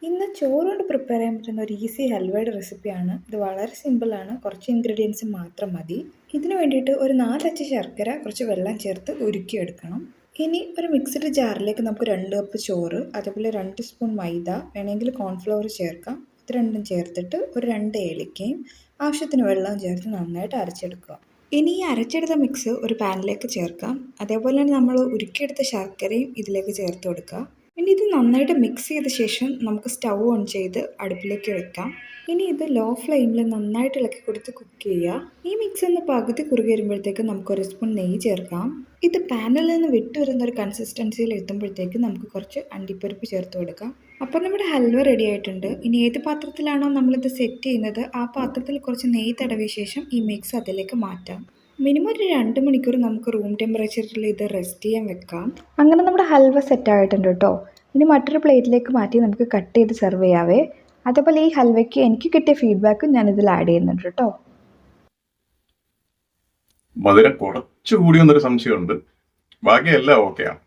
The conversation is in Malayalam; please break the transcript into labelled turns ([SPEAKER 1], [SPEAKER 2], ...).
[SPEAKER 1] ഇന്ന് ചോറ് കൊണ്ട് പ്രിപ്പയർ ചെയ്യാൻ പറ്റുന്ന ഒരു ഈസി ഹൽവയുടെ റെസിപ്പിയാണ്. ഇത് വളരെ സിമ്പിളാണ്. കുറച്ച് ഇൻഗ്രീഡിയൻസ് മാത്രം മതി. ഇതിന് വേണ്ടിയിട്ട് ഒരു 4 അച്ച് ശർക്കര കുറച്ച് വെള്ളം ചേർത്ത് ഉരുക്കിയെടുക്കണം. ഇനി ഒരു മിക്സിഡ് ജാറിലേക്ക് നമുക്ക് 2 കപ്പ് ചോറ്, അതേപോലെ 2 സ്പൂൺ മൈദ, വേണമെങ്കിൽ കോൺഫ്ലവർ ചേർക്കാം. ഇത് രണ്ടും ചേർത്തിട്ട് ഒരു 2 ഏലക്കയും ആവശ്യത്തിന് വെള്ളം ചേർത്ത് നന്നായിട്ട് അരച്ചെടുക്കുക. ഇനി ഈ അരച്ചെടുത്ത മിക്സ് ഒരു പാനിലേക്ക് ചേർക്കാം. അതേപോലെ തന്നെ നമ്മൾ ഉരുക്കിയെടുത്ത ശർക്കരയും ഇതിലേക്ക് ചേർത്ത് കൊടുക്കുക. ഇനി ഇത് നന്നായിട്ട് മിക്സ് ചെയ്ത ശേഷം നമുക്ക് സ്റ്റൗ ഓൺ ചെയ്ത് അടുപ്പിലേക്ക് വെക്കാം. ഇനി ഇത് ലോ ഫ്ലെയിമിൽ നന്നായിട്ട് ഇളക്കി കൊടുത്ത് കുക്ക് ചെയ്യുക. ഈ മിക്സ് ഒന്ന് പകുതി കുറുകി വരുമ്പോഴത്തേക്ക് നമുക്ക് 1 സ്പൂൺ നെയ്യ് ചേർക്കാം. ഇത് പാനിൽ നിന്ന് വിട്ടു വരുന്ന ഒരു കൺസിസ്റ്റൻസിയിൽ എത്തുമ്പോഴത്തേക്ക് നമുക്ക് കുറച്ച് അണ്ടിപ്പരിപ്പ് ചേർത്ത് കൊടുക്കാം. അപ്പോൾ നമ്മുടെ ഹൽവ റെഡി ആയിട്ടുണ്ട്. ഇനി ഏത് പാത്രത്തിലാണോ നമ്മളിത് സെറ്റ് ചെയ്യുന്നത് ആ പാത്രത്തിൽ കുറച്ച് നെയ്യ് തടവിയ ശേഷം ഈ മിക്സ് അതിലേക്ക് മാറ്റാം. മിനിമം ഒരു 2 മണിക്കൂർ നമുക്ക് റൂം ടെമ്പറേച്ചറിൽ ഇത് റെസ്റ്റ് ചെയ്യാൻ വെക്കാം. അങ്ങനെ നമ്മുടെ ഹൽവ സെറ്റ് ആയിട്ടുണ്ട് കേട്ടോ. ഇനി മറ്റൊരു പ്ലേറ്റിലേക്ക് മാറ്റി നമുക്ക് കട്ട് ചെയ്ത് സെർവ് ചെയ്യാവേ. അതേപോലെ ഈ ഹൽവയ്ക്ക് എനിക്ക് കിട്ടിയ ഫീഡ്ബാക്കും ഞാനിതിൽ ആഡ് ചെയ്യുന്നുണ്ട് കേട്ടോ.
[SPEAKER 2] മധുരം കുറച്ചുകൂടി എന്നൊരു സംശയമുണ്ട്, ബാക്കിയെല്ലാം ഓക്കെയാണ്.